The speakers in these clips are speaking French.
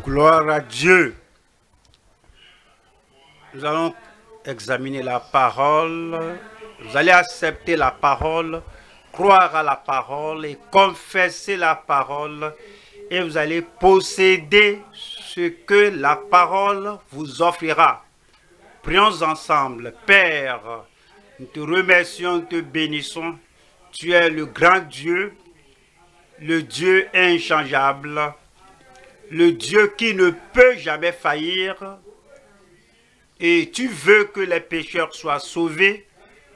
Gloire à Dieu. Nous allons examiner la parole. Vous allez accepter la parole, croire à la parole et confesser la parole. Et vous allez posséder ce que la parole vous offrira. Prions ensemble. Père, nous te remercions, nous te bénissons. Tu es le grand Dieu, le Dieu inchangeable, le Dieu qui ne peut jamais faillir. Et tu veux que les pécheurs soient sauvés,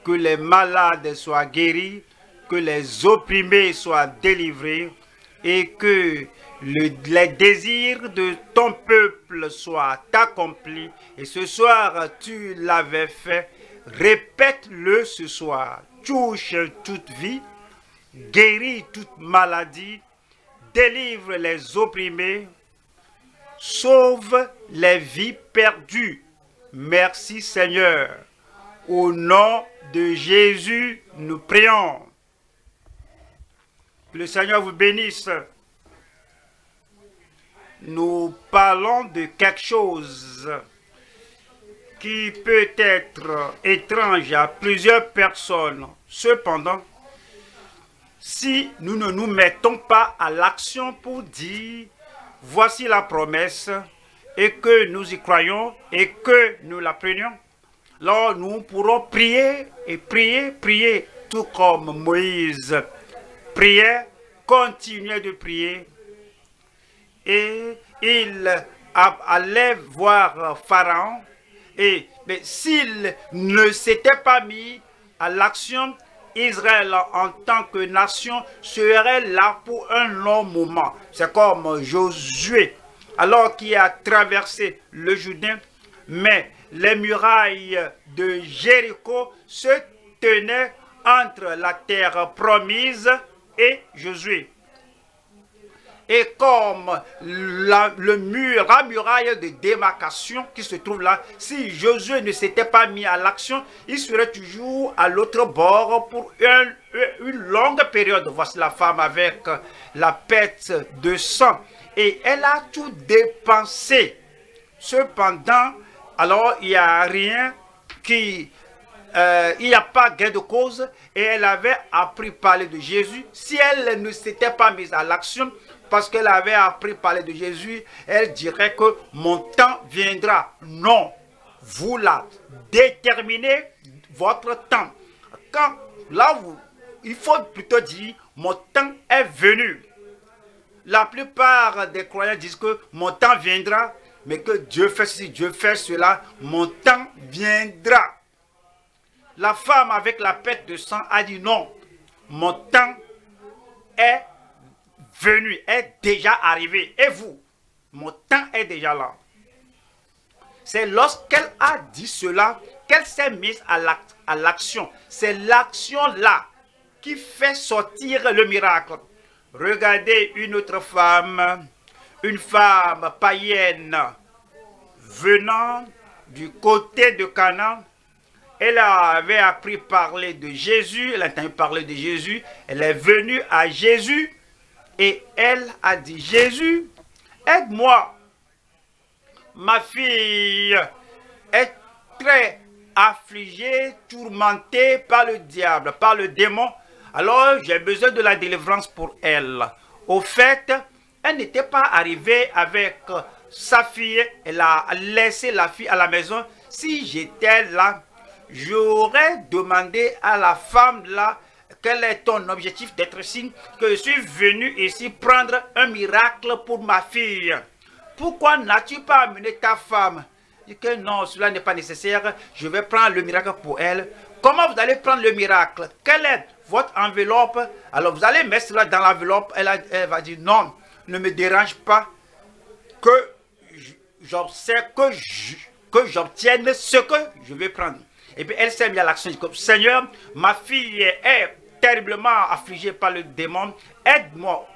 que les malades soient guéris, que les opprimés soient délivrés et que les désirs de ton peuple soient accomplis. Et ce soir, tu l'avais fait. Répète-le ce soir. Touche toute vie, guéris toute maladie, délivre les opprimés, sauve les vies perdues. Merci Seigneur. Au nom de Jésus, nous prions. Que le Seigneur vous bénisse. Nous parlons de quelque chose qui peut être étrange à plusieurs personnes. Cependant, si nous ne nous mettons pas à l'action pour dire « Voici la promesse » et que nous y croyons et que nous la prenions, alors nous pourrons prier et prier, prier, tout comme Moïse priait, continuait de prier. Et il allait voir Pharaon. Mais s'il ne s'était pas mis à l'action, Israël en tant que nation serait là pour un long moment. C'est comme Josué, alors qu'il a traversé le Jourdain, mais les murailles de Jéricho se tenaient entre la terre promise et Josué. Et comme la muraille de démarcation qui se trouve là, si Josué ne s'était pas mis à l'action, il serait toujours à l'autre bord pour une longue période. Voici la femme avec la perte de sang. Et elle a tout dépensé. Cependant, alors il n'y a rien qui... il n'y a pas gain de cause. Et elle avait appris parler de Jésus. Si elle ne s'était pas mise à l'action, parce qu'elle avait appris parler de Jésus, elle dirait que mon temps viendra. Non, vous là, déterminez votre temps. Quand, là, il faut plutôt dire, mon temps est venu. La plupart des croyants disent que mon temps viendra, mais que Dieu fait ceci, Dieu fait cela, mon temps viendra. La femme avec la perte de sang a dit non, mon temps est venu, est déjà arrivé. Et vous, mon temps est déjà là. C'est lorsqu'elle a dit cela qu'elle s'est mise à l'action. C'est l'action là qui fait sortir le miracle. Regardez une autre femme, une femme païenne venant du côté de Canaan. Elle avait appris parler de Jésus, elle a entendu parler de Jésus. Elle est venue à Jésus. Et elle a dit, Jésus, aide-moi. Ma fille est très affligée, tourmentée par le diable, par le démon. Alors, j'ai besoin de la délivrance pour elle. Au fait, elle n'était pas arrivée avec sa fille. Elle a laissé la fille à la maison. Si j'étais là, j'aurais demandé à la femme là, quel est ton objectif d'être ici? Que je suis venu ici prendre un miracle pour ma fille. Pourquoi n'as-tu pas amené ta femme? Il dit que non, cela n'est pas nécessaire. Je vais prendre le miracle pour elle. Comment vous allez prendre le miracle? Quelle est votre enveloppe? Alors vous allez mettre cela dans l'enveloppe. Elle va dire non, ne me dérange pas. Que j'obtienne ce que je vais prendre. Et puis elle s'est mise à l'action. Seigneur, ma fille est terriblement affligée par le démon, aide-moi.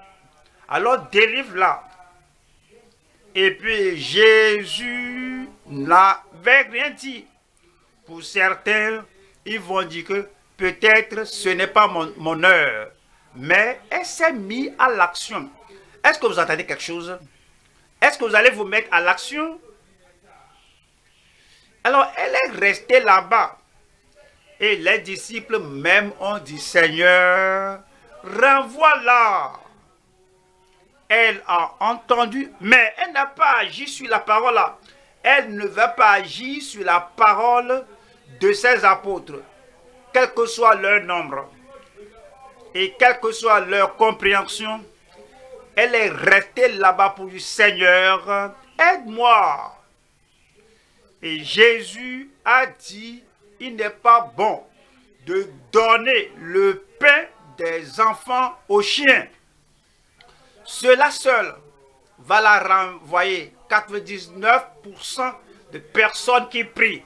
Alors délivre-la. Et puis Jésus n'avait rien dit. Pour certains, ils vont dire que peut-être ce n'est pas mon heure. Mais elle s'est mise à l'action. Est-ce que vous entendez quelque chose? Est-ce que vous allez vous mettre à l'action? Alors, elle est restée là-bas. Et les disciples même ont dit, Seigneur, renvoie-la. Elle a entendu, mais elle n'a pas agi sur la parole là. Elle ne va pas agir sur la parole de ses apôtres, quel que soit leur nombre et quelle que soit leur compréhension. Elle est restée là-bas pour dire, Seigneur, aide-moi. Et Jésus a dit, il n'est pas bon de donner le pain des enfants aux chiens. Cela seul va la renvoyer. 99% de personnes qui prient.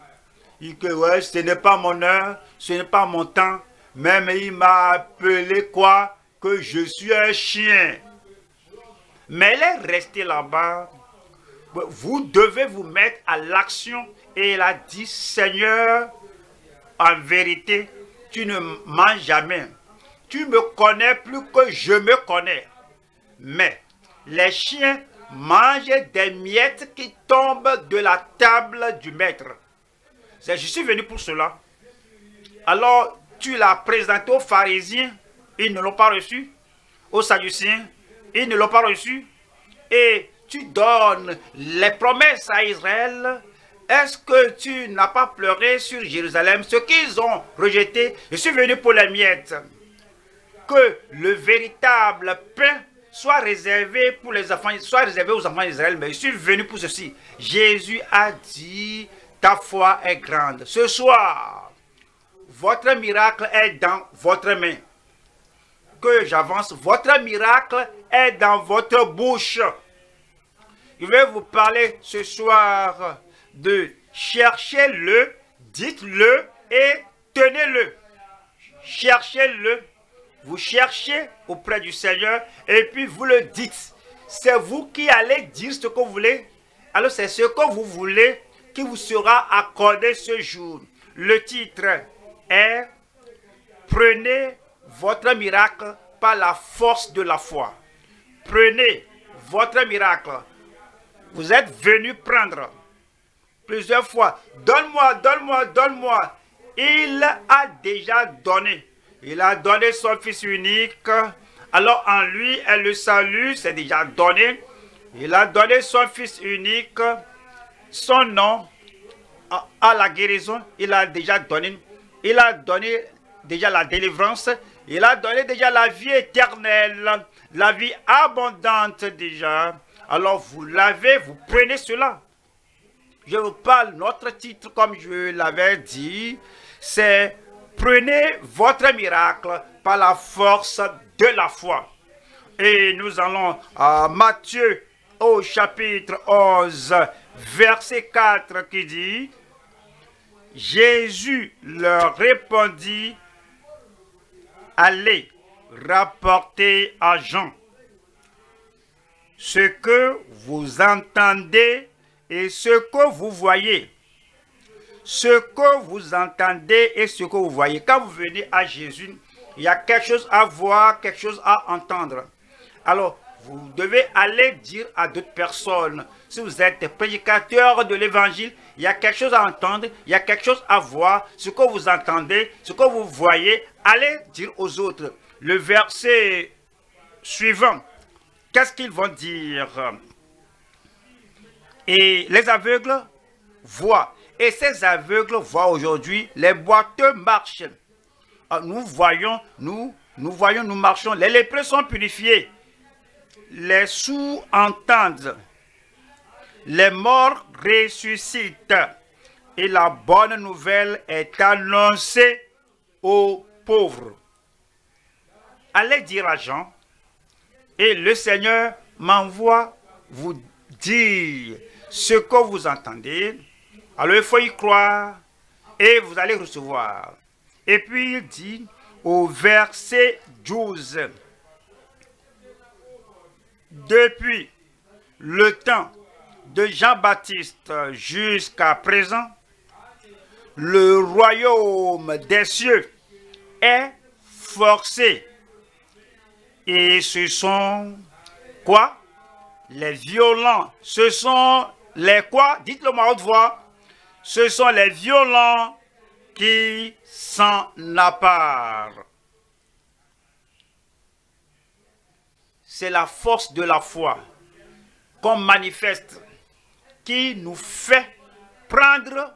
Ils disent que ouais, ce n'est pas mon heure, ce n'est pas mon temps. Même il m'a appelé quoi? Que je suis un chien. Mais elle est restée là-bas. Vous devez vous mettre à l'action. Et elle a dit, Seigneur, en vérité, tu ne mens jamais. Tu me connais plus que je me connais. Mais les chiens mangent des miettes qui tombent de la table du maître. Je suis venu pour cela. Alors, tu l'as présenté aux pharisiens, ils ne l'ont pas reçu. Aux sadducéens, ils ne l'ont pas reçu. Et tu donnes les promesses à Israël. Est-ce que tu n'as pas pleuré sur Jérusalem, ce qu'ils ont rejeté? Je suis venu pour les miettes. Que le véritable pain soit réservé pour les enfants, soit réservé aux enfants d'Israël, mais je suis venu pour ceci. Jésus a dit, ta foi est grande. Ce soir, votre miracle est dans votre main. Que j'avance, votre miracle est dans votre bouche. Je vais vous parler ce soir de cherchez-le, dites-le et tenez-le. Cherchez-le. Vous cherchez auprès du Seigneur et puis vous le dites. C'est vous qui allez dire ce que vous voulez. Alors c'est ce que vous voulez qui vous sera accordé ce jour. Le titre est « Prenez votre miracle par la force de la foi ». Prenez votre miracle. Vous êtes venu prendre plusieurs fois. Donne-moi, donne-moi, donne-moi. Il a déjà donné. Il a donné son Fils unique. Alors en lui est le salut, c'est déjà donné. Il a donné son Fils unique. Son nom à la guérison, il a déjà donné. Il a donné déjà la délivrance. Il a donné déjà la vie éternelle. La vie abondante déjà. Alors vous l'avez, vous prenez cela. Je vous parle, notre titre, comme je l'avais dit, c'est « Prenez votre miracle par la force de la foi ». Et nous allons à Matthieu au chapitre 11, verset 4 qui dit « Jésus leur répondit, allez rapporter à Jean ce que vous entendez et ce que vous voyez. Ce que vous entendez et ce que vous voyez. Quand vous venez à Jésus, il y a quelque chose à voir, quelque chose à entendre. Alors, vous devez aller dire à d'autres personnes. Si vous êtes prédicateur de l'évangile, il y a quelque chose à entendre, il y a quelque chose à voir. Ce que vous entendez, ce que vous voyez, allez dire aux autres. Le verset suivant, qu'est-ce qu'ils vont dire? Et les aveugles voient. Et ces aveugles voient aujourd'hui, les boiteux marchent. Nous voyons, nous marchons. Les lépreux sont purifiés. Les sourds entendent. Les morts ressuscitent. Et la bonne nouvelle est annoncée aux pauvres. Allez dire à Jean, et le Seigneur m'envoie vous dire ce que vous entendez. Alors il faut y croire et vous allez recevoir. Et puis il dit au verset 12, depuis le temps de Jean-Baptiste jusqu'à présent, le royaume des cieux est forcé. Et ce sont quoi? les violents, ce sont les quoi? Dites-le moi à haute voix. Ce sont les violents qui s'en accaparent. C'est la force de la foi qu'on manifeste qui nous fait prendre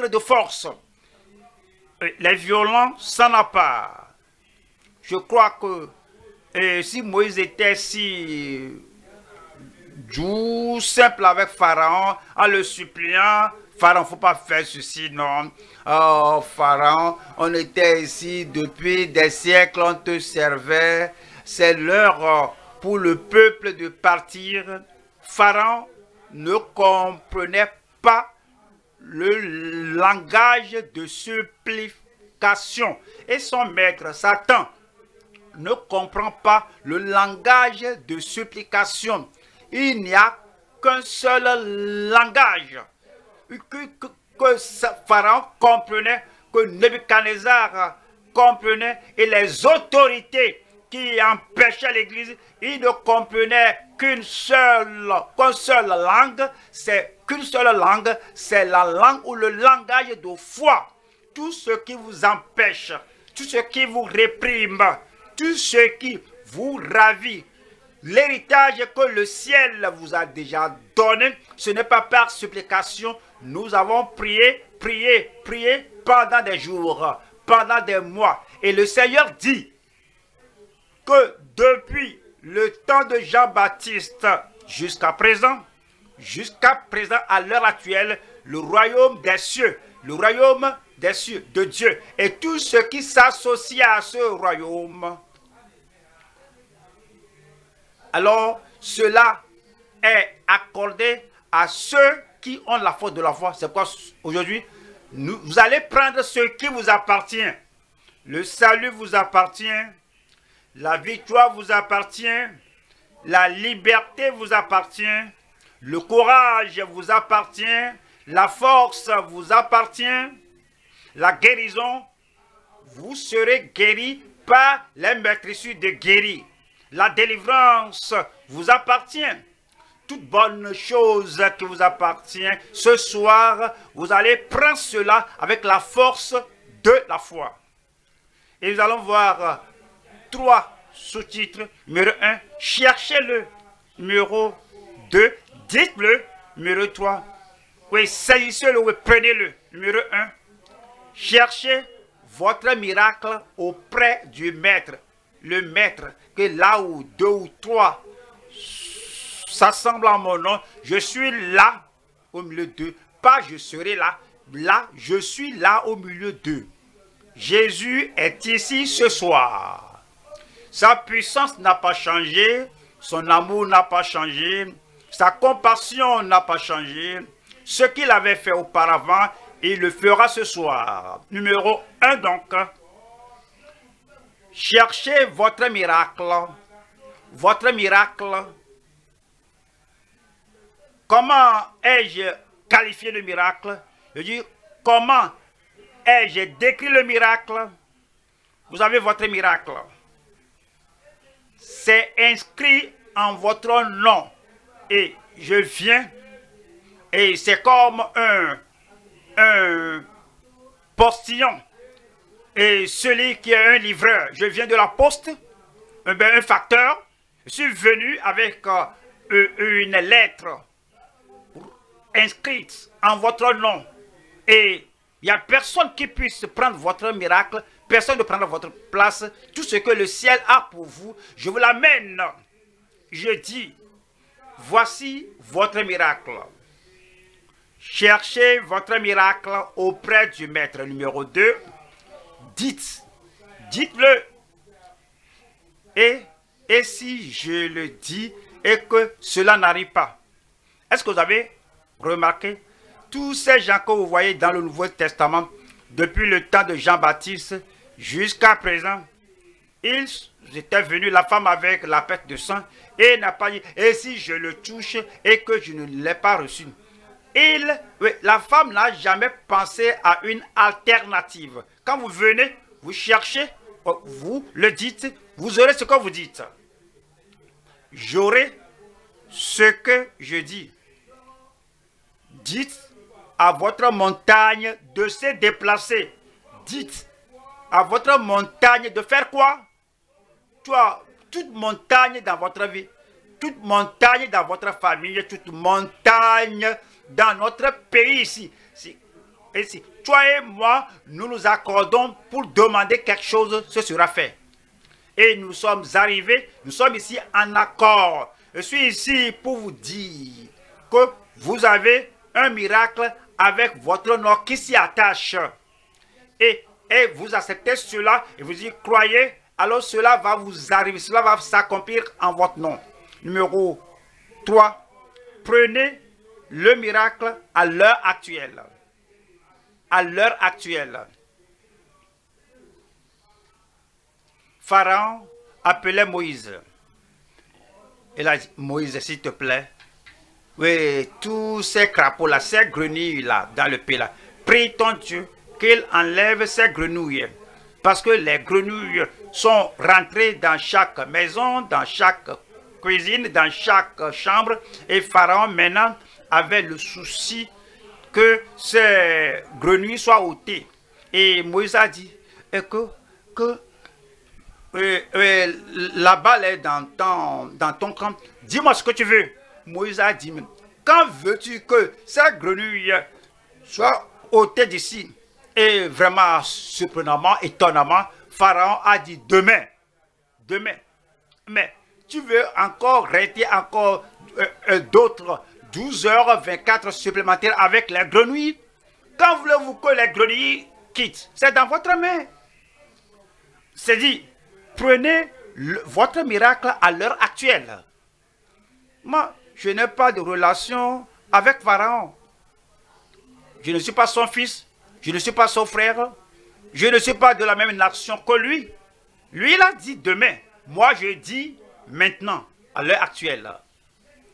de force. Les violents s'en accaparent. Je crois que si Moïse était si doux, simple avec Pharaon, en le suppliant, Pharaon, il ne faut pas faire ceci, non. Oh, Pharaon, on était ici depuis des siècles, on te servait. C'est l'heure pour le peuple de partir. Pharaon ne comprenait pas le langage de supplication. Et son maître, Satan, ne comprend pas le langage de supplication. Il n'y a qu'un seul langage que Pharaon comprenait, que Nebuchadnezzar comprenait, et les autorités qui empêchaient l'Église, ils ne comprenaient qu'une seule langue, c'est la langue ou le langage de foi. Tout ce qui vous empêche, tout ce qui vous réprime, tout ce qui vous ravit, l'héritage que le ciel vous a déjà donné, ce n'est pas par supplication. Nous avons prié pendant des jours, pendant des mois. Et le Seigneur dit que depuis le temps de Jean-Baptiste jusqu'à présent, à l'heure actuelle, le royaume des cieux, de Dieu, et tout ce qui s'associe à ce royaume, alors cela est accordé à ceux qui ont la force de la foi. C'est quoi aujourd'hui? Vous allez prendre ce qui vous appartient. Le salut vous appartient. La victoire vous appartient. La liberté vous appartient. Le courage vous appartient. La force vous appartient. La guérison, vous serez guéri par les maîtresses de guérir. La délivrance vous appartient. Toute bonne chose qui vous appartient, ce soir, vous allez prendre cela avec la force de la foi. Et nous allons voir 3 sous-titres. Numéro 1, cherchez-le. Numéro 2, dites-le. Numéro 3, oui, saisissez-le, oui, prenez-le. Numéro 1, cherchez votre miracle auprès du Maître. Le Maître, que là où 2 ou 3 s'assemblent en mon nom, je suis là au milieu d'eux. Pas je serai là, là, je suis là au milieu d'eux. Jésus est ici ce soir. Sa puissance n'a pas changé, son amour n'a pas changé, sa compassion n'a pas changé. Ce qu'il avait fait auparavant, il le fera ce soir. Numéro 1 donc. Cherchez votre miracle. Votre miracle. Comment ai-je qualifié le miracle? Je dis, comment ai-je décrit le miracle? Vous avez votre miracle. C'est inscrit en votre nom. Et je viens, et c'est comme un postillon. Et celui qui est un livreur, je viens de la poste, un facteur, je suis venu avec une lettre inscrite en votre nom. Et il n'y a personne qui puisse prendre votre miracle, personne ne prendra votre place. Tout ce que le ciel a pour vous, je vous l'amène. Je dis, voici votre miracle. Cherchez votre miracle auprès du Maître. Numéro 2. Dites-le. Et si je le dis et que cela n'arrive pas, est-ce que vous avez remarqué tous ces gens que vous voyez dans le Nouveau Testament, depuis le temps de Jean-Baptiste jusqu'à présent, ils étaient venus, la femme avec la perte de sang, et n'a pas dit, et si je le touche et que je ne l'ai pas reçu. La femme n'a jamais pensé à une alternative. Quand vous venez, vous cherchez, vous le dites, vous aurez ce que vous dites. j'aurai ce que je dis. Dites à votre montagne de se déplacer. Dites à votre montagne de faire quoi? Toi, toute montagne dans votre vie, toute montagne dans votre famille, toute montagne dans notre pays ici. Ici, toi et moi, nous nous accordons pour demander quelque chose, ce sera fait. Et nous sommes arrivés, nous sommes ici en accord. Je suis ici pour vous dire que vous avez un miracle avec votre nom qui s'y attache. Et vous acceptez cela et vous y croyez, alors cela va vous arriver, cela va s'accomplir en votre nom. Numéro 3, prenez le miracle à l'heure actuelle. À l'heure actuelle. Pharaon appelait Moïse. Il a dit, Moïse, s'il te plaît, oui, tous ces crapauds-là, ces grenouilles-là, dans le pays-là, prie ton Dieu qu'il enlève ces grenouilles. Parce que les grenouilles sont rentrées dans chaque maison, dans chaque cuisine, dans chaque chambre. Et Pharaon, maintenant, avait le souci que ces grenouilles soient ôtées. Et Moïse a dit que la balle est dans ton camp. Dis-moi ce que tu veux. Moïse a dit, quand veux-tu que ces grenouilles soient ôtées d'ici? Et vraiment, surprenamment, étonnamment, Pharaon a dit demain. Demain. Mais tu veux encore rester encore d'autres 12h24 supplémentaires avec les grenouilles? Quand voulez-vous que les grenouilles quittent? C'est dans votre main. C'est dit, prenez votre miracle à l'heure actuelle. Moi, je n'ai pas de relation avec Pharaon. Je ne suis pas son fils. Je ne suis pas son frère. Je ne suis pas de la même nation que lui. Lui, il a dit demain. Moi, je dis maintenant, à l'heure actuelle.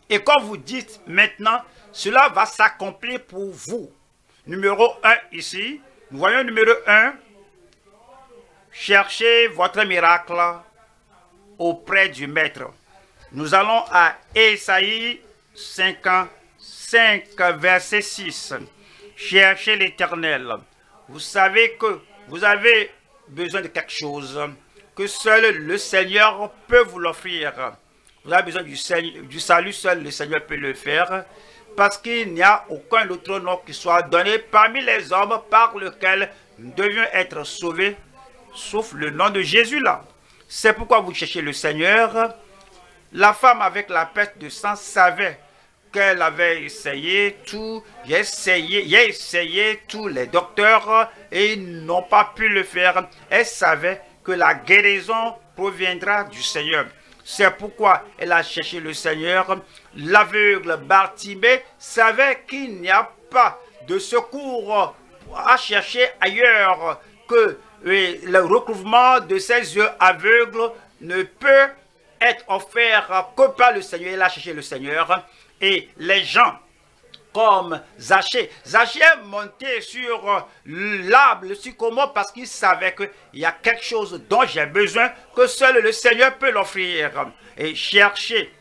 Et quand vous dites maintenant, cela va s'accomplir pour vous. Numéro 1 ici. Nous voyons numéro 1. Cherchez votre miracle auprès du Maître. Nous allons à Ésaïe 55, verset 6. Cherchez l'Éternel. Vous savez que vous avez besoin de quelque chose que seul le Seigneur peut vous l'offrir. Vous avez besoin du salut, seul le Seigneur peut le faire. Parce qu'il n'y a aucun autre nom qui soit donné parmi les hommes par lequel nous devions être sauvés, sauf le nom de Jésus là. C'est pourquoi vous cherchez le Seigneur. La femme avec la perte de sang savait qu'elle avait essayé tout. J'ai essayé tous les docteurs et ils n'ont pas pu le faire. Elle savait que la guérison proviendra du Seigneur. C'est pourquoi elle a cherché le Seigneur. L'aveugle Bartimée savait qu'il n'y a pas de secours à chercher ailleurs, que le recouvrement de ses yeux aveugles ne peut être offert que par le Seigneur. Elle a cherché le Seigneur. Et les gens comme Zachée est monté sur l'arbre, le sycomore, parce qu'il savait qu'il y a quelque chose dont j'ai besoin, que seul le Seigneur peut l'offrir. Et chercher.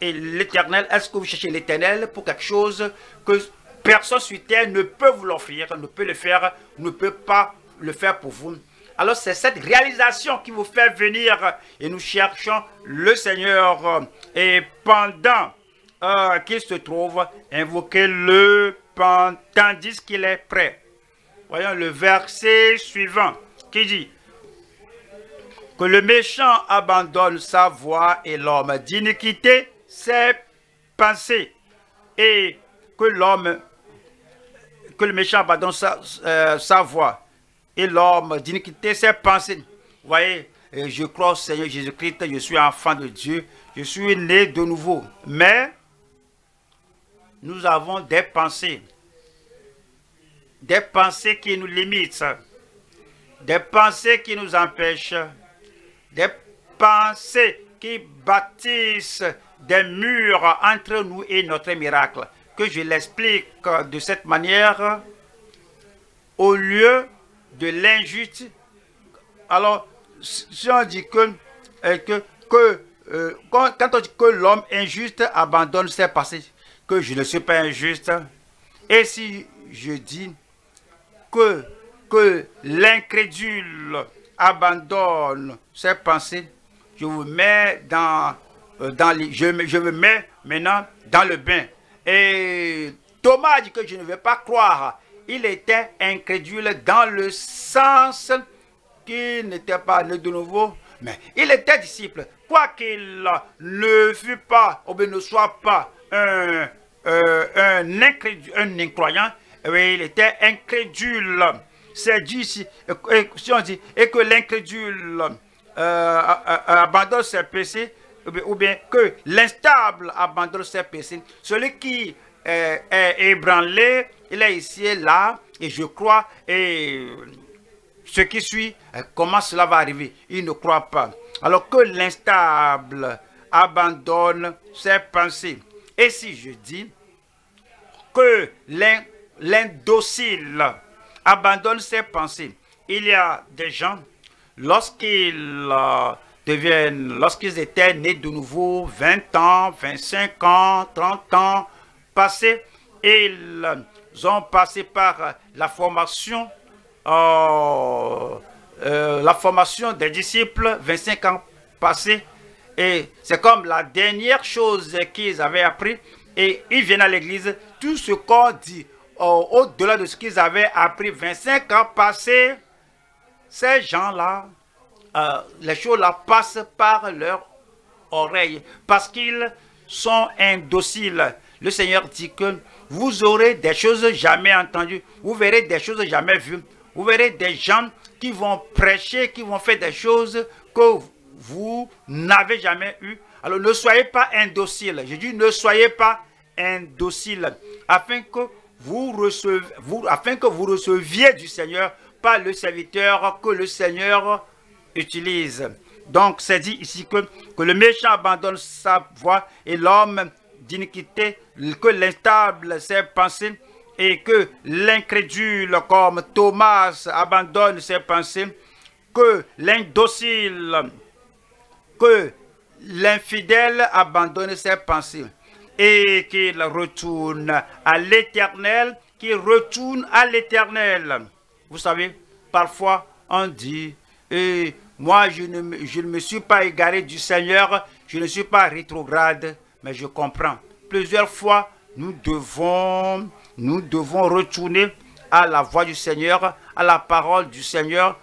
Et l'Éternel, est-ce que vous cherchez l'Éternel pour quelque chose que personne sur terre ne peut vous l'offrir, ne peut le faire, ne peut pas le faire pour vous? Alors c'est cette réalisation qui vous fait venir et nous cherchons le Seigneur. Et pendant qu'il se trouve, invoquez-le tandis qu'il est prêt. Voyons le verset suivant qui dit que le méchant abandonne sa voie et l'homme d'iniquité ses pensées, et que le méchant abandonne sa voie et l'homme d'iniquité ses pensées. Vous voyez, je crois au Seigneur Jésus-Christ, je suis enfant de Dieu, je suis né de nouveau, mais nous avons des pensées qui nous limitent, des pensées qui nous empêchent, des pensées qui bâtissent des murs entre nous et notre miracle. Que je l'explique de cette manière, au lieu de l'injuste. Alors, si on dit que quand on dit que l'homme injuste abandonne ses pensées, que je ne suis pas injuste, et si je dis que l'incrédule abandonne ses pensées, je vous mets je me mets maintenant dans le bain. Et Thomas a dit que je ne vais pas croire. Il était incrédule dans le sens qu'il n'était pas né de nouveau, mais il était disciple. Quoi qu'il ne fût pas, ou bien ne soit pas un incroyant, il était incrédule. C'est dit ici, si on dit, et que l'incrédule abandonne ses péchés, ou bien que l'instable abandonne ses péchés. Celui qui est ébranlé, il est ici et là, et je crois, et ce qui suit, comment cela va arriver? Il ne croit pas. Alors que l'instable abandonne ses pensées. Et si je dis que l'indocile abandonne ses pensées, il y a des gens, lorsqu'ils étaient nés de nouveau, 20 ans, 25 ans, 30 ans passés, et ils ont passé par la formation des disciples, 25 ans passés, et c'est comme la dernière chose qu'ils avaient appris, et ils viennent à l'église, tout ce qu'on dit au-delà de ce qu'ils avaient appris 25 ans passés, ces gens-là, les choses-là passent par leur oreille, parce qu'ils sont indociles. Le Seigneur dit que vous aurez des choses jamais entendues, vous verrez des choses jamais vues, vous verrez des gens qui vont prêcher, qui vont faire des choses que vous n'avez jamais eues. Alors ne soyez pas indociles. J'ai dit ne soyez pas indociles, afin que vous receviez du Seigneur par le serviteur que le Seigneur utilise. Donc c'est dit ici que le méchant abandonne sa voie et l'homme d'iniquité, que l'instable ses pensées, et que l'incrédule comme Thomas abandonne ses pensées, que l'indocile, que l'infidèle abandonne ses pensées, et qu'il retourne à l'Éternel, qu'il retourne à l'Éternel. Vous savez, parfois on dit, moi je ne me suis pas égaré du Seigneur, je ne suis pas rétrograde, mais je comprends. Plusieurs fois, nous devons retourner à la voix du Seigneur, à la parole du Seigneur,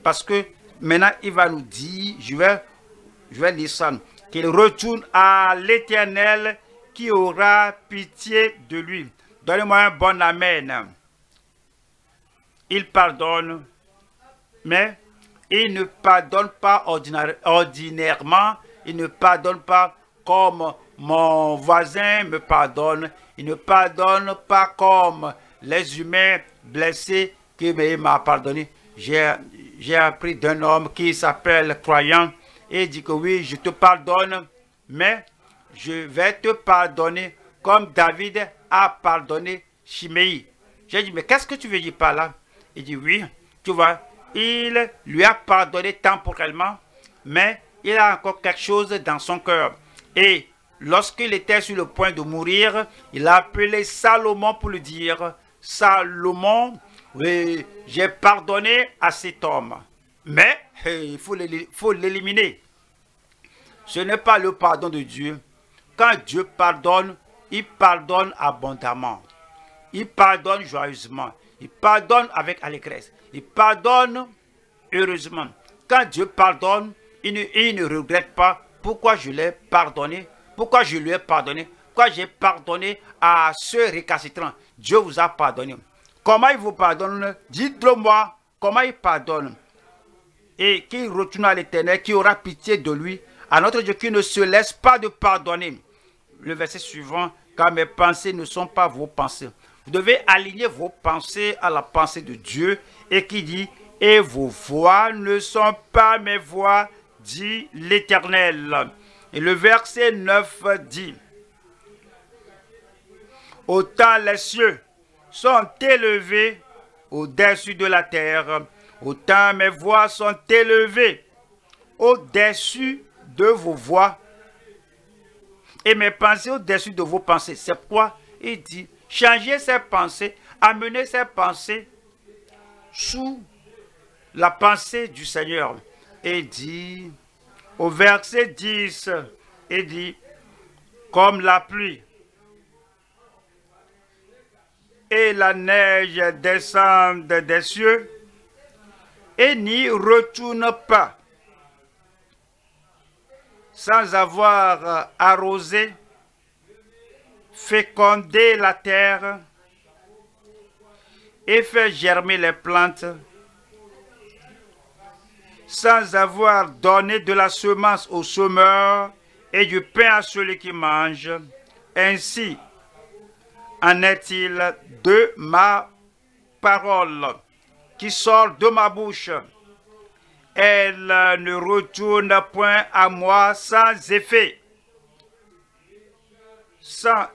parce que maintenant il va nous dire, je vais lire ça, qu'il retourne à l'Éternel qui aura pitié de lui. Donnez-moi un bon amen. Il pardonne, mais il ne pardonne pas ordinairement, il ne pardonne pas comme mon voisin me pardonne, il ne pardonne pas comme les humains blessés qui m'a pardonné. J'ai appris d'un homme qui s'appelle croyant et dit que oui, je te pardonne, mais je vais te pardonner comme David a pardonné Chiméi. J'ai dit, mais qu'est-ce que tu veux dire par là? Il dit, oui, tu vois, il lui a pardonné temporellement, mais il a encore quelque chose dans son cœur. Et lorsqu'il était sur le point de mourir, il a appelé Salomon pour lui dire, Salomon, oui, j'ai pardonné à cet homme, mais il faut l'éliminer. Ce n'est pas le pardon de Dieu. Quand Dieu pardonne, il pardonne abondamment. Il pardonne joyeusement. Il pardonne avec allégresse. Il pardonne heureusement. Quand Dieu pardonne, il ne regrette pas pourquoi je l'ai pardonné, pourquoi je lui ai pardonné, pourquoi j'ai pardonné à ce récalcitrant. Dieu vous a pardonné. Comment il vous pardonne? Dites-le-moi comment il pardonne. Et qu'il retourne à l'Éternel, qui aura pitié de lui, à notre Dieu qui ne se laisse pas de pardonner. Le verset suivant, car mes pensées ne sont pas vos pensées. Vous devez aligner vos pensées à la pensée de Dieu, et qui dit, et vos voix ne sont pas mes voix, dit l'Éternel. Et le verset 9 dit, autant les cieux sont élevés au-dessus de la terre, autant mes voix sont élevées au-dessus de vos voix, et mes pensées au-dessus de vos pensées. C'est pourquoi il dit, changez ces pensées, amenez ces pensées sous la pensée du Seigneur. Et il dit, au verset 10, il dit, comme la pluie et la neige descendent des cieux et n'y retournent pas sans avoir arrosé, fécondé la terre et fait germer les plantes, sans avoir donné de la semence au semeur et du pain à celui qui mange. Ainsi en est-il de ma parole qui sort de ma bouche. Elle ne retourne point à moi sans effet, sans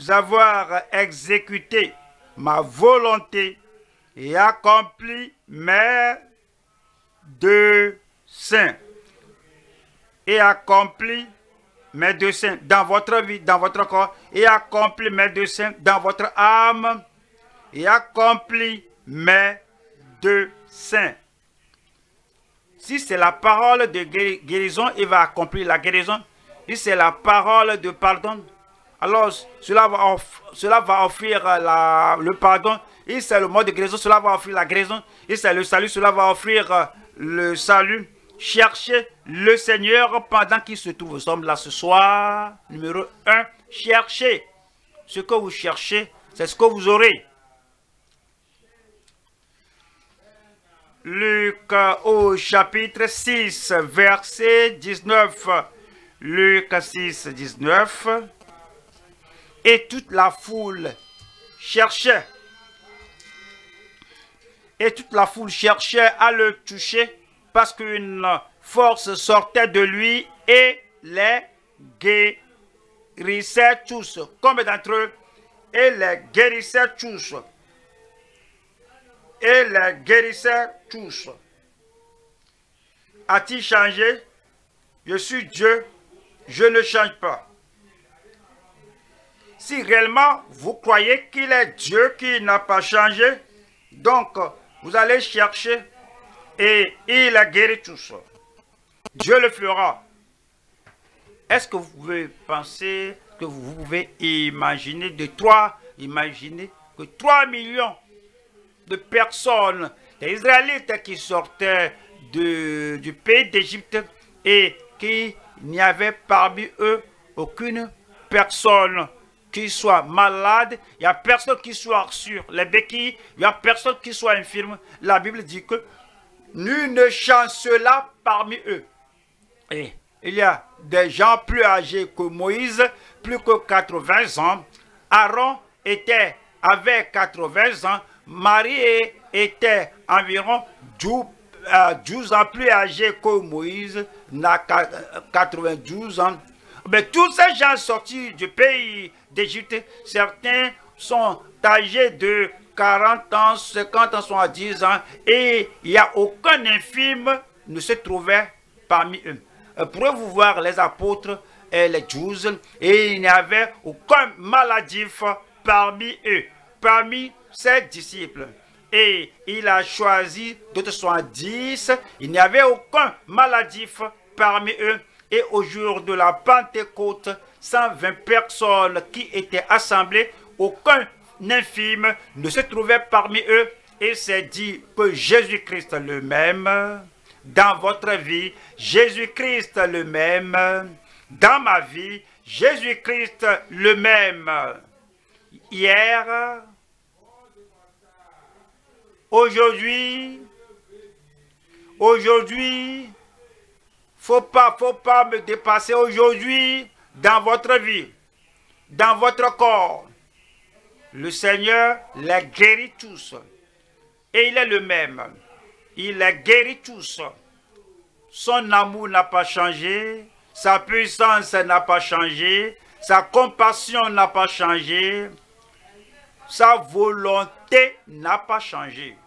avoir exécuté ma volonté et accompli mes desseins. Et accompli mes desseins dans votre vie, dans votre corps, et accompli mes desseins dans votre âme, et accompli mes desseins. Si c'est la parole de guérison, il va accomplir la guérison. Si c'est la parole de pardon, alors cela va offrir le pardon. Si c'est le mot de guérison, cela va offrir la guérison. Si c'est le salut, cela va offrir le salut. Cherchez le Seigneur pendant qu'il se trouve. Nous sommes là ce soir. Numéro 1, cherchez. Ce que vous cherchez, c'est ce que vous aurez. Luc au chapitre 6, verset 19. Luc 6, 19. Et toute la foule cherchait. Et toute la foule cherchait à le toucher parce qu'une force sortait de lui et les guérissait tous. Combien d'entre eux? Et les guérissait tous. Et les guérissait tous. A-t-il changé? Je suis Dieu, je ne change pas. Si réellement vous croyez qu'il est Dieu qui n'a pas changé, donc vous allez chercher et il a guéri tous. Dieu le fera. Est-ce que vous pouvez penser, que vous pouvez imaginer imaginez que 3 millions de personnes, des Israélites qui sortaient du pays d'Égypte et qu'il n'y avait parmi eux aucune personne qui soit malade, il n'y a personne qui soit sur les béquilles, il n'y a personne qui soit infirme. La Bible dit que nul ne chancela parmi eux. Et il y a des gens plus âgés que Moïse, plus que 80 ans. Aaron avait 80 ans. Marie était environ 12 ans plus âgée que Moïse, n'a 92 ans. Mais tous ces gens sortis du pays d'Égypte, certains sont âgés de 40 ans, 50 ans, 70 ans, et il n'y a aucun infirme ne se trouvait parmi eux. Pourrez-vous voir les apôtres et les 12, et il n'y avait aucun maladif parmi eux, parmi ses disciples. Et il a choisi d'autres 70, il n'y avait aucun maladif parmi eux. Et au jour de la Pentecôte, 120 personnes qui étaient assemblées, aucun infirme ne se trouvait parmi eux. Et c'est dit que Jésus-Christ le même, dans votre vie, Jésus-Christ le même, dans ma vie, Jésus-Christ le même, hier, aujourd'hui, faut pas me dépasser aujourd'hui dans votre vie, dans votre corps. Le Seigneur les guérit tous. Et il est le même. Il les guérit tous. Son amour n'a pas changé. Sa puissance n'a pas changé. Sa compassion n'a pas changé. Sa volonté n'a pas changé.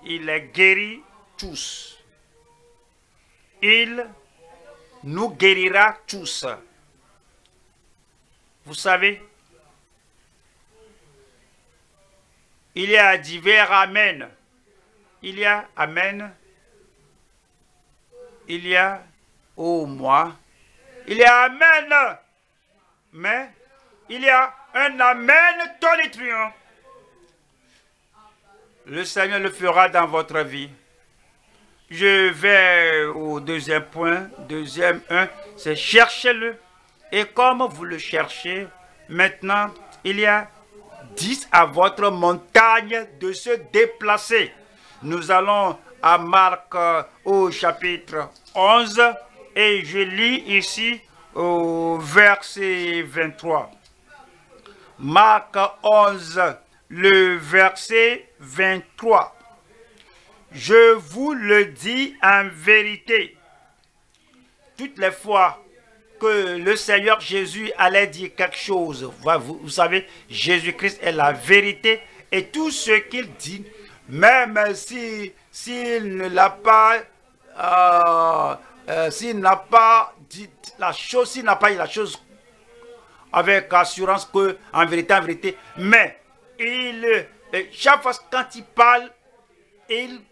Il les guérit tous. Il nous guérira tous. Vous savez, il y a divers amen. Il y a amen. Il y a oh moi. Il y a amen. Mais il y a un amen tonitruant. Le Seigneur le fera dans votre vie. Je vais au deuxième point. Deuxième 1, c'est cherchez-le. Et comme vous le cherchez, maintenant, il y a 10 à votre montagne de se déplacer. Nous allons à Marc au chapitre 11 et je lis ici au verset 23. Marc 11, le verset 23. Je vous le dis en vérité, toutes les fois que le Seigneur Jésus allait dire quelque chose, vous savez, Jésus-Christ est la vérité et tout ce qu'il dit, même s'il ne l'a pas, s'il n'a pas dit la chose, s'il n'a pas dit la chose avec assurance que en vérité, mais chaque fois quand il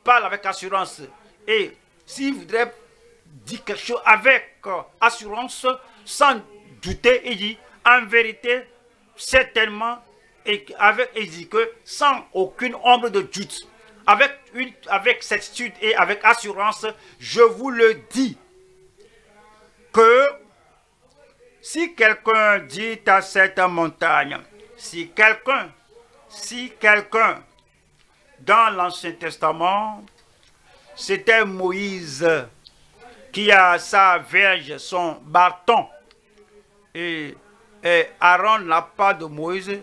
parle avec assurance. Et s'il voudrait dire quelque chose avec assurance, sans douter, il dit en vérité, certainement, et il dit que sans aucune ombre de doute, avec certitude et avec assurance, je vous le dis, que si quelqu'un dit à cette montagne, si quelqu'un, dans l'Ancien Testament, c'était Moïse qui a sa verge, son bâton. Et Aaron n'a pas de Moïse.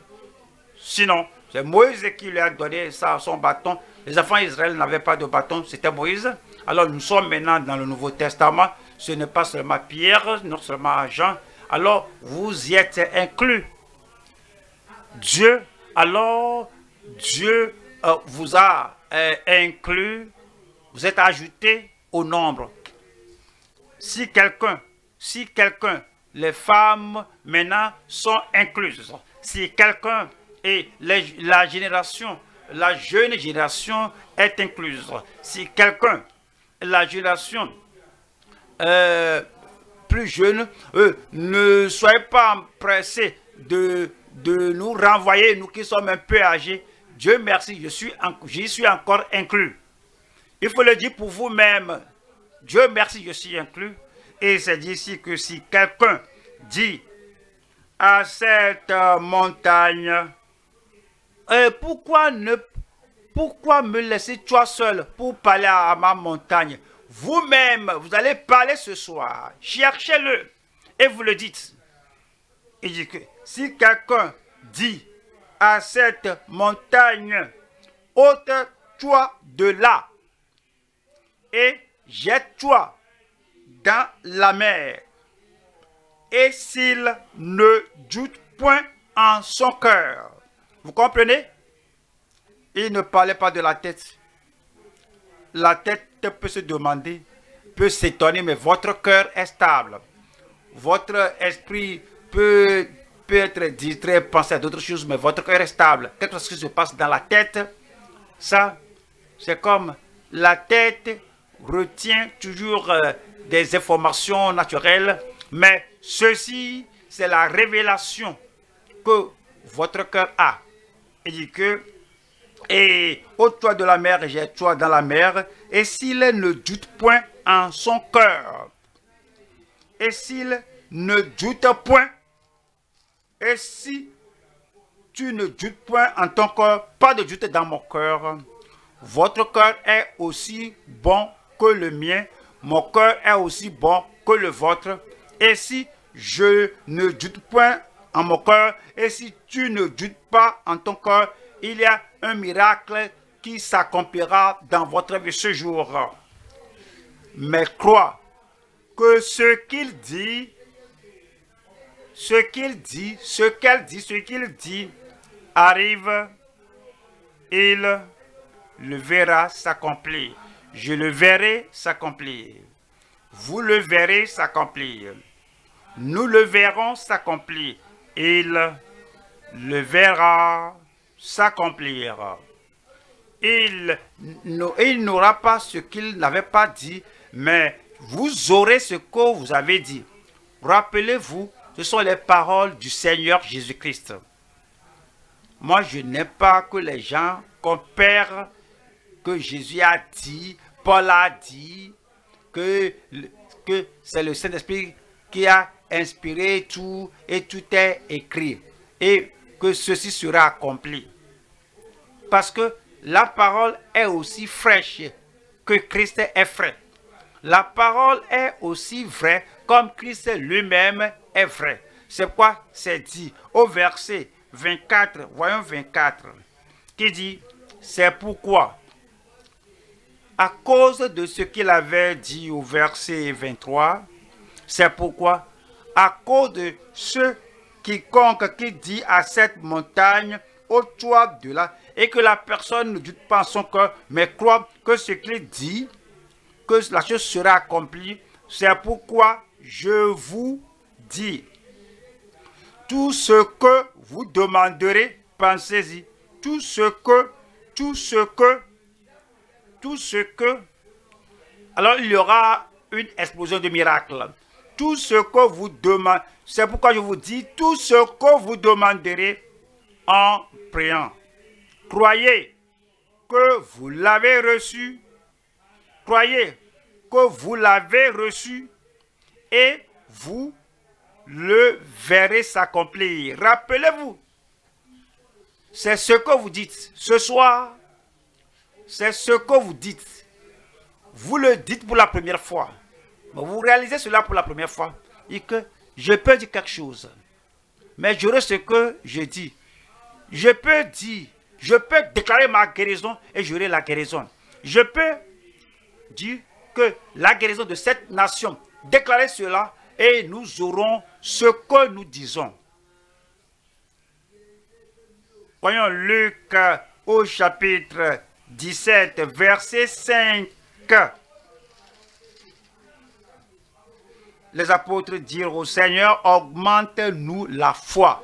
Sinon, c'est Moïse qui lui a donné ça, son bâton. Les enfants d'Israël n'avaient pas de bâton, c'était Moïse. Alors nous sommes maintenant dans le Nouveau Testament. Ce n'est pas seulement Pierre, non seulement Jean. Alors vous y êtes inclus. Dieu vous a inclus, vous êtes ajouté au nombre. Si quelqu'un, les femmes maintenant sont incluses. Si quelqu'un et la jeune génération est incluse. Si quelqu'un, la génération plus jeune, ne soyez pas empressés de nous renvoyer, nous qui sommes un peu âgés. Dieu merci, j'y suis encore inclus. Il faut le dire pour vous-même. Dieu merci, je suis inclus. Et c'est dit ici que si quelqu'un dit à cette montagne, pourquoi me laisser toi seul pour parler à ma montagne? Vous-même, vous allez parler ce soir. Cherchez-le et vous le dites. Il dit que si quelqu'un dit à cette montagne, ôte-toi de là et jette-toi dans la mer. Et s'il ne doute point en son cœur. Vous comprenez? Il ne parlait pas de la tête. La tête peut se demander, peut s'étonner, mais votre cœur est stable. Votre esprit peut être distrait, penser à d'autres choses, mais votre cœur est stable. Quelque chose qui se passe dans la tête, ça, c'est comme la tête retient toujours des informations naturelles, mais ceci, c'est la révélation que votre cœur a. Il dit que, et ôte-toi de la mer et jette-toi dans la mer, et s'il ne doute point en son cœur, et s'il ne doute point, et si tu ne doutes point en ton cœur, pas de doute dans mon cœur, votre cœur est aussi bon que le mien, mon cœur est aussi bon que le vôtre, et si je ne doute point en mon cœur, et si tu ne doutes pas en ton cœur, il y a un miracle qui s'accomplira dans votre vie ce jour. Mais crois que ce qu'il dit, arrive, il le verra s'accomplir. Je le verrai s'accomplir. Vous le verrez s'accomplir. Nous le verrons s'accomplir. il le verra s'accomplir. Il n'aura pas ce qu'il n'avait pas dit, mais vous aurez ce que vous avez dit. Rappelez-vous, ce sont les paroles du Seigneur Jésus-Christ. Moi, je n'aime pas que les gens compèrent que Jésus a dit, Paul a dit, que c'est le Saint-Esprit qui a inspiré tout et tout est écrit et que ceci sera accompli. Parce que la parole est aussi fraîche que Christ est frais. La parole est aussi vraie comme Christ lui-même est vrai. C'est quoi c'est dit au verset 24, voyons 24, qui dit, c'est pourquoi, à cause de ce qu'il avait dit au verset 23, c'est pourquoi, à cause de ce quiconque qui dit à cette montagne, ôte-toi de là, et que la personne ne doute pas en son cœur, mais croit que ce qu'il dit, que la chose sera accomplie, c'est pourquoi je vous dis, tout ce que vous demanderez, pensez-y, tout ce que, alors il y aura une explosion de miracles. Tout ce que vous demandez, c'est pourquoi je vous dis, tout ce que vous demanderez en priant. Croyez que vous l'avez reçu, croyez que vous l'avez reçu et vous le verrez s'accomplir. Rappelez-vous, c'est ce que vous dites ce soir, c'est ce que vous dites. Vous le dites pour la première fois. Vous réalisez cela pour la première fois. Et que je peux dire quelque chose, mais j'aurai ce que je dis. Je peux dire, je peux déclarer ma guérison et j'aurai la guérison. Je peux dire que la guérison de cette nation, déclarer cela et nous aurons ce que nous disons. Voyons Luc au chapitre 17, verset 5. Les apôtres dirent au Seigneur, augmente-nous la foi.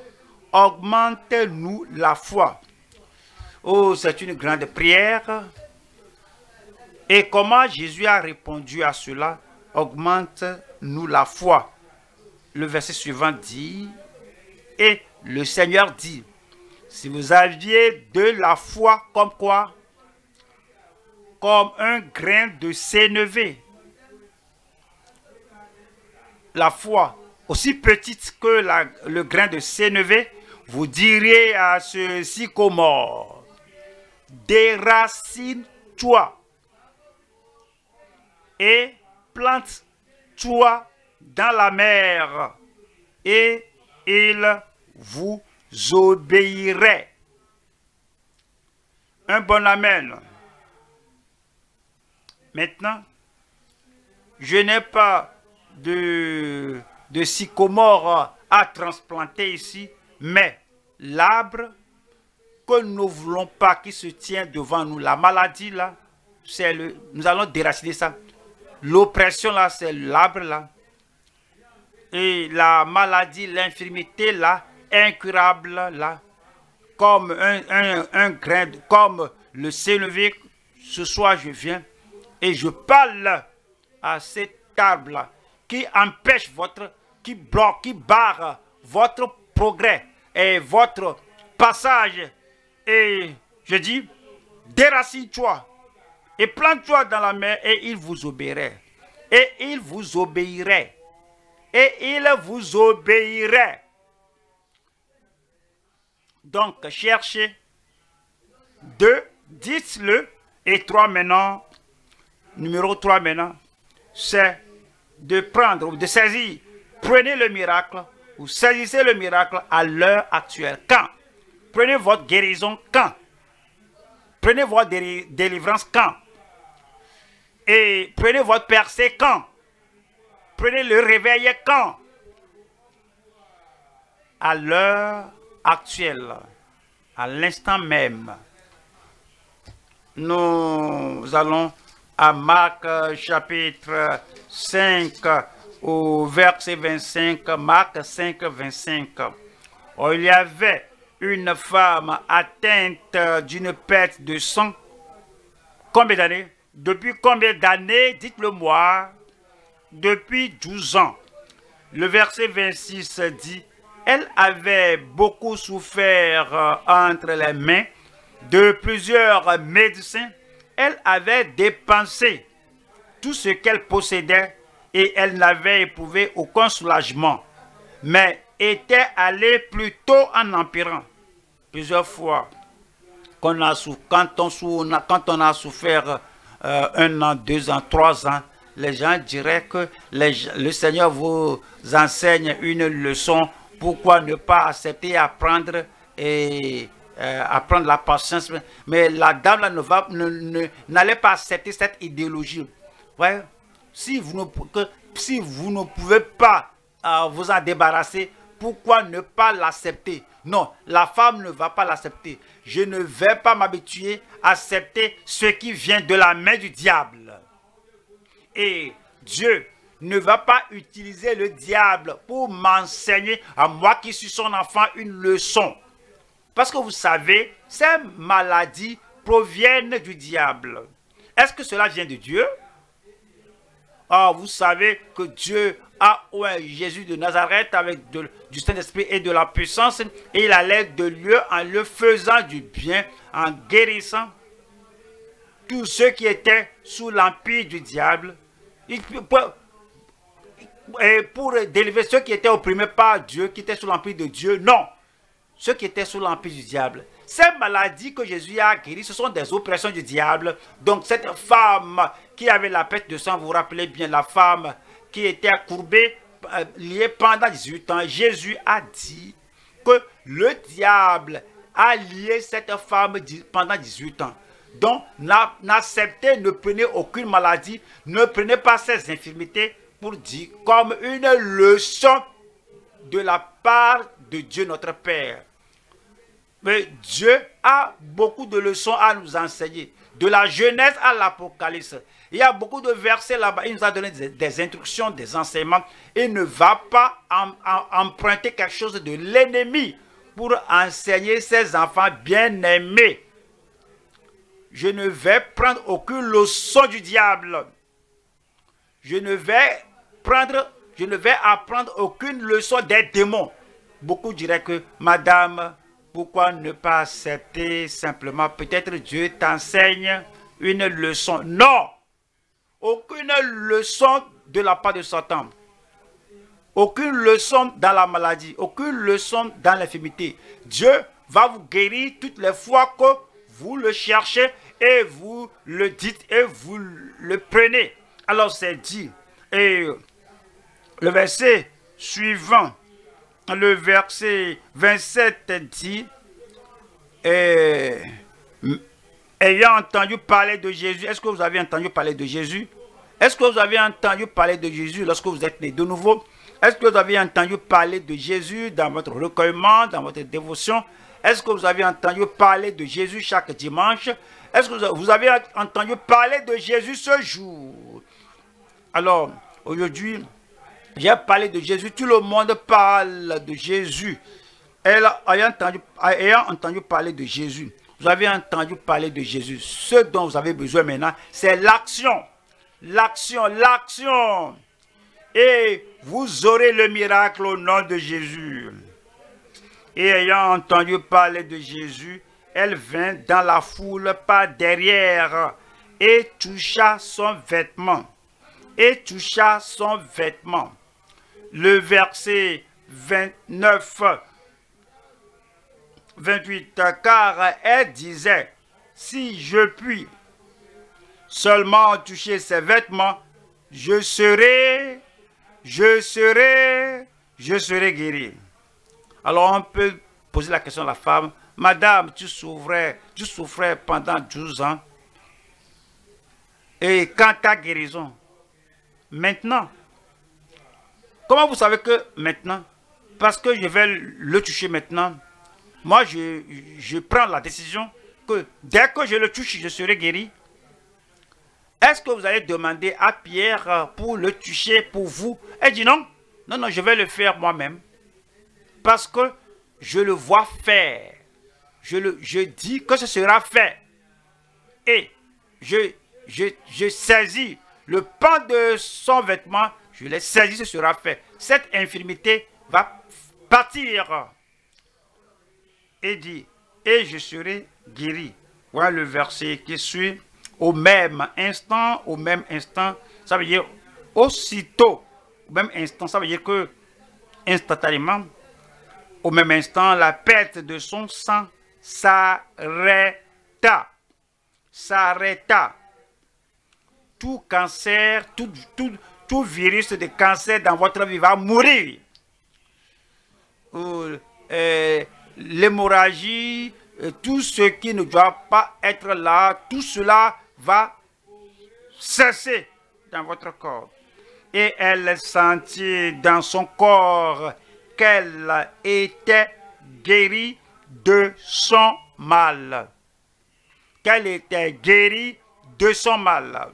Augmente-nous la foi. Oh, c'est une grande prière. Et comment Jésus a répondu à cela? Augmente-nous la foi. Le verset suivant dit, et le Seigneur dit, si vous aviez de la foi comme quoi? Comme un grain de sénévé. La foi, aussi petite que le grain de sénévé, vous diriez à ce sycomore, déracine-toi et plante-toi dans la mer, et il vous obéirait. Un bon amen. Maintenant, je n'ai pas de sycomore à transplanter ici, mais l'arbre que nous ne voulons pas qui se tient devant nous, la maladie là, nous allons déraciner ça. L'oppression là, c'est l'arbre là. Et la maladie, l'infirmité là, incurable là, comme un grain, comme le sénévé, ce soir je viens et je parle à cet arbre là qui empêche qui bloque, qui barre votre progrès et votre passage. Et je dis, déracine-toi et plante-toi dans la mer et il vous obéirait. Et il vous obéirait. Et il vous obéirait. Donc, cherchez 2, dites-le, et 3 maintenant, numéro 3 maintenant, c'est de prendre, de saisir, prenez le miracle, ou saisissez le miracle à l'heure actuelle. Quand? Prenez votre guérison quand? Prenez votre délivrance quand? Et prenez votre percée quand? Prenez le réveil quand? À l'heure actuelle, à l'instant même. Nous allons à Marc chapitre 5 au verset 25, Marc 5, 25. Or, il y avait une femme atteinte d'une perte de sang. Combien d'années? Depuis combien d'années? Dites-le-moi. Depuis 12 ans. Le verset 26 dit, elle avait beaucoup souffert entre les mains de plusieurs médecins. Elle avait dépensé tout ce qu'elle possédait et elle n'avait éprouvé aucun soulagement, mais était allée plutôt en empirant. Plusieurs fois, quand on a souffert 1 an, 2 ans, 3 ans, les gens diraient que le Seigneur vous enseigne une leçon. Pourquoi ne pas accepter apprendre et apprendre la patience? Mais la dame là n'allait pas accepter cette idéologie. Ouais. Si vous ne pouvez pas vous en débarrasser, pourquoi ne pas l'accepter? Non, la femme ne va pas l'accepter. Je ne vais pas m'habituer à accepter ce qui vient de la main du diable. Et Dieu ne va pas utiliser le diable pour m'enseigner, à moi qui suis son enfant, une leçon. Parce que vous savez, ces maladies proviennent du diable. Est-ce que cela vient de Dieu? Ah, vous savez que Dieu a oint Jésus de Nazareth avec du Saint-Esprit et de la puissance, et il allait de lieu en lieu faisant du bien, en guérissant tous ceux qui étaient sous l'empire du diable, et pour délivrer ceux qui étaient opprimés par Dieu, qui étaient sous l'empire de Dieu. Non, ceux qui étaient sous l'empire du diable. Ces maladies que Jésus a guéries, ce sont des oppressions du diable. Donc cette femme qui avait la perte de sang, vous vous rappelez bien, la femme qui était courbée, liée pendant 18 ans, Jésus a dit que le diable a lié cette femme pendant 18 ans. Donc, n'acceptez, ne prenez aucune maladie, ne prenez pas ces infirmités pour dire comme une leçon de la part de Dieu notre Père. Mais Dieu a beaucoup de leçons à nous enseigner. De la Genèse à l'Apocalypse. Il y a beaucoup de versets là-bas. Il nous a donné des instructions, des enseignements. Il ne va pas emprunter quelque chose de l'ennemi pour enseigner ses enfants bien-aimés. Je ne vais prendre aucune leçon du diable. Je ne vais apprendre aucune leçon des démons. Beaucoup diraient que, madame, pourquoi ne pas accepter simplement, peut-être Dieu t'enseigne une leçon. Non! Aucune leçon de la part de Satan. Aucune leçon dans la maladie. Aucune leçon dans l'infirmité. Dieu va vous guérir toutes les fois que vous le cherchez et vous le dites et vous le prenez. Alors c'est dit. Et le verset suivant, le verset 27 dit, ayant entendu parler de Jésus, est-ce que vous avez entendu parler de Jésus? Est-ce que vous avez entendu parler de Jésus lorsque vous êtes né de nouveau? Est-ce que vous avez entendu parler de Jésus dans votre recueillement, dans votre dévotion? Est-ce que vous avez entendu parler de Jésus chaque dimanche? Est-ce que vous avez entendu parler de Jésus ce jour? Alors, aujourd'hui, j'ai parlé de Jésus. Tout le monde parle de Jésus. Ayant entendu parler de Jésus, vous avez entendu parler de Jésus. Ce dont vous avez besoin maintenant, c'est l'action. L'action, l'action. Et vous aurez le miracle au nom de Jésus. Et ayant entendu parler de Jésus, elle vint dans la foule par derrière et toucha son vêtement. Et toucha son vêtement. Le verset 29, 28, car elle disait, si je puis seulement toucher ses vêtements, je serai guéri. Alors on peut poser la question à la femme, madame, tu souffrais pendant 12 ans. Et quand ta guérison, maintenant, comment vous savez que maintenant? Parce que je vais le toucher maintenant. Moi, je prends la décision que dès que je le touche, je serai guéri. Est-ce que vous allez demander à Pierre pour le toucher pour vous? Elle dit non. Non, non, je vais le faire moi-même. Parce que je le vois faire. Je dis que ce sera fait. Et je saisis le pan de son vêtement, je l'ai saisi, ce sera fait. Cette infirmité va partir. Et dit, et je serai guéri. Voilà le verset qui suit. Au même instant, ça veut dire aussitôt, au même instant, ça veut dire que instantanément, au même instant, la perte de son sang s'arrêta. Tout cancer, tout virus de cancer dans votre vie va mourir. L'hémorragie, tout ce qui ne doit pas être là, tout cela va cesser dans votre corps. Et elle sentit dans son corps qu'elle était guérie de son mal. Qu'elle était guérie de son mal.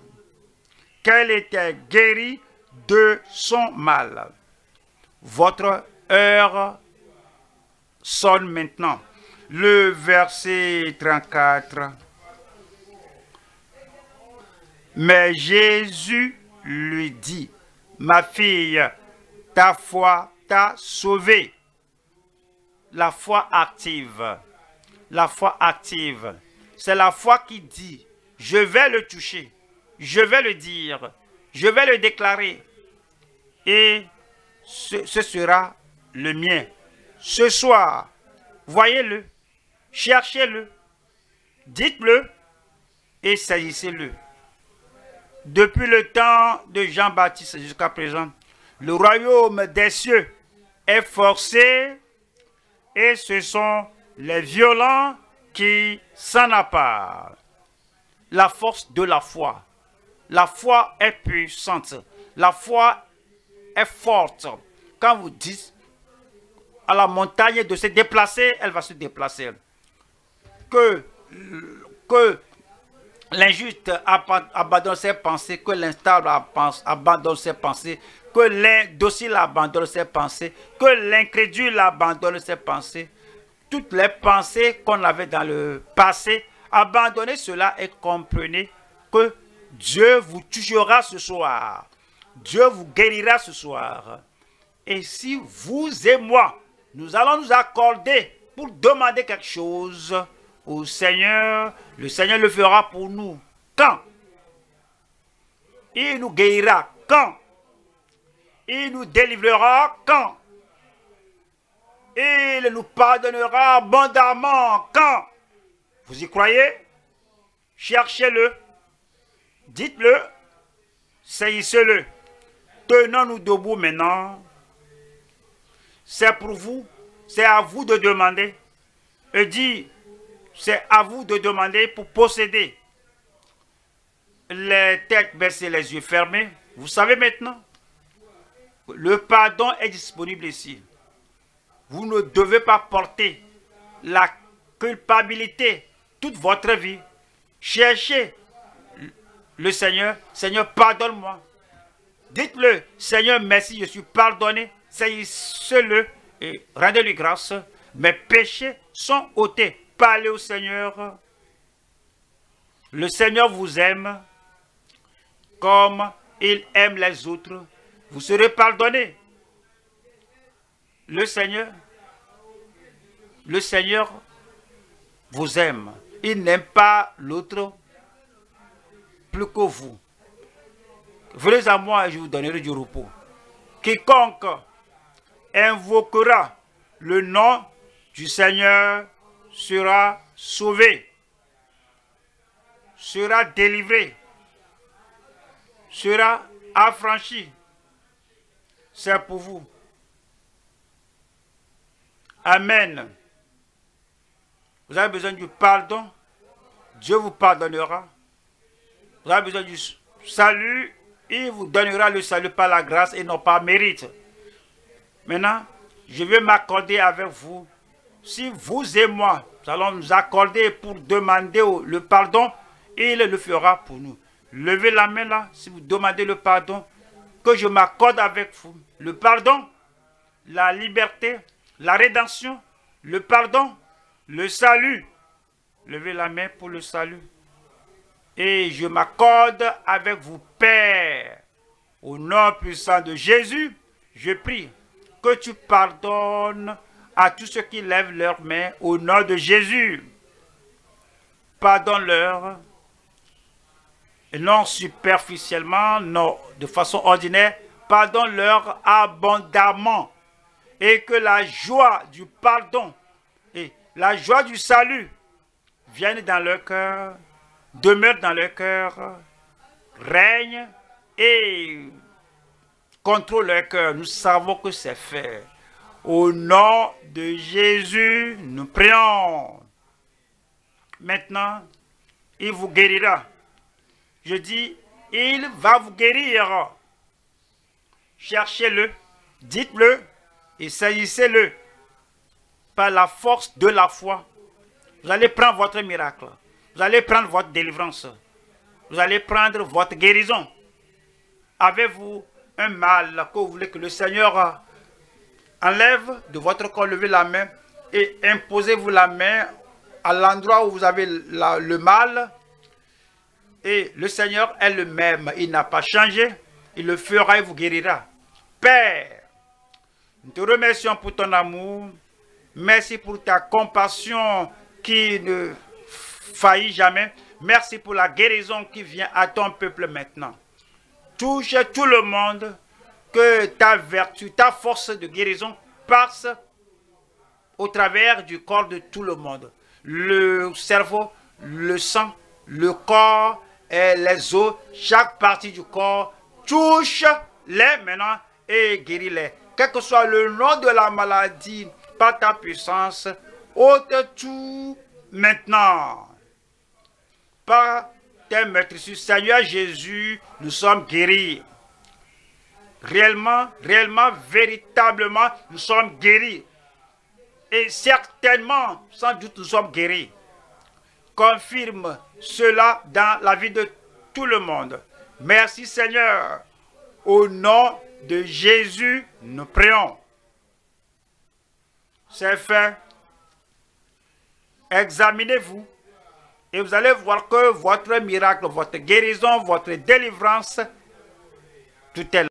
Qu'elle était guérie de son mal. Votre heure sonne maintenant. Le verset 34. Mais Jésus lui dit, ma fille, ta foi t'a sauvée. La foi active. La foi active. C'est la foi qui dit, je vais le toucher, je vais le dire, je vais le déclarer. Et ce sera le mien. Ce soir, voyez-le, cherchez-le, dites-le et saisissez-le. Depuis le temps de Jean-Baptiste jusqu'à présent, le royaume des cieux est forcé et ce sont les violents qui s'en emparent. La force de la foi. La foi est puissante. La foi est forte. Quand vous dites à la montagne de se déplacer, elle va se déplacer. Que l'injuste abandonne ses pensées, que l'instable abandonne ses pensées, que l'indocile abandonne ses pensées, que l'incrédule abandonne ses pensées. Toutes les pensées qu'on avait dans le passé, abandonnez cela et comprenez que Dieu vous touchera ce soir. Dieu vous guérira ce soir. Et si vous et moi, nous allons nous accorder pour demander quelque chose au Seigneur, le Seigneur le fera pour nous. Quand? Il nous guérira. Quand? Il nous délivrera. Quand? Il nous pardonnera abondamment. Quand? Vous y croyez? Cherchez-le. Dites-le. Saisissez-le. Tenons-nous debout maintenant. C'est pour vous. C'est à vous de demander. Et dit, c'est à vous de demander pour posséder. Les têtes baissées, les yeux fermés. Vous savez maintenant. Le pardon est disponible ici. Vous ne devez pas porter la culpabilité toute votre vie. Cherchez le Seigneur. Seigneur, pardonne-moi. Dites-le, Seigneur, merci, je suis pardonné. Saisissez-le et rendez-lui grâce. Mes péchés sont ôtés. Parlez au Seigneur. Le Seigneur vous aime comme il aime les autres. Vous serez pardonné. Le Seigneur vous aime. Il n'aime pas l'autre plus que vous. Venez à moi et je vous donnerai du repos. Quiconque invoquera le nom du Seigneur sera sauvé, sera délivré, sera affranchi. C'est pour vous. Amen. Vous avez besoin du pardon, Dieu vous pardonnera. Vous avez besoin du salut, il vous donnera le salut par la grâce et non par mérite. Maintenant, je vais m'accorder avec vous. Si vous et moi, nous allons nous accorder pour demander le pardon, il le fera pour nous. Levez la main là, si vous demandez le pardon, que je m'accorde avec vous. Le pardon, la liberté, la rédemption, le pardon, le salut. Levez la main pour le salut. Et je m'accorde avec vous, Père. Au nom puissant de Jésus, je prie que tu pardonnes à tous ceux qui lèvent leurs mains au nom de Jésus. Pardonne-leur, et non superficiellement, non de façon ordinaire, pardonne-leur abondamment. Et que la joie du pardon et la joie du salut viennent dans leur cœur, demeurent dans leur cœur, règnent et contrôlent leur cœur. Nous savons que c'est fait. Au nom de Jésus, nous prions. Maintenant, il vous guérira. Je dis, il va vous guérir. Cherchez-le, dites-le et saisissez-le par la force de la foi. Vous allez prendre votre miracle. Vous allez prendre votre délivrance. Vous allez prendre votre guérison. Avez-vous un mal que vous voulez que le Seigneur enlève de votre corps? Levez la main et imposez-vous la main à l'endroit où vous avez le mal. Et le Seigneur est le même. Il n'a pas changé. Il le fera et vous guérira. Père, nous te remercions pour ton amour. Merci pour ta compassion qui ne faillit jamais. Merci pour la guérison qui vient à ton peuple maintenant. Touche tout le monde, que ta vertu, ta force de guérison passe au travers du corps de tout le monde. Le cerveau, le sang, le corps et les os, chaque partie du corps, touche-les maintenant et guéris-les. Quel que soit le nom de la maladie, par ta puissance, ôte tout maintenant. Par tes meurtrissures, Seigneur Jésus, nous sommes guéris. Réellement, véritablement, nous sommes guéris. Et certainement, sans doute, nous sommes guéris. Confirme cela dans la vie de tout le monde. Merci Seigneur. Au nom de Jésus, nous prions. C'est fait. Examinez-vous. Et vous allez voir que votre miracle, votre guérison, votre délivrance, tout est là.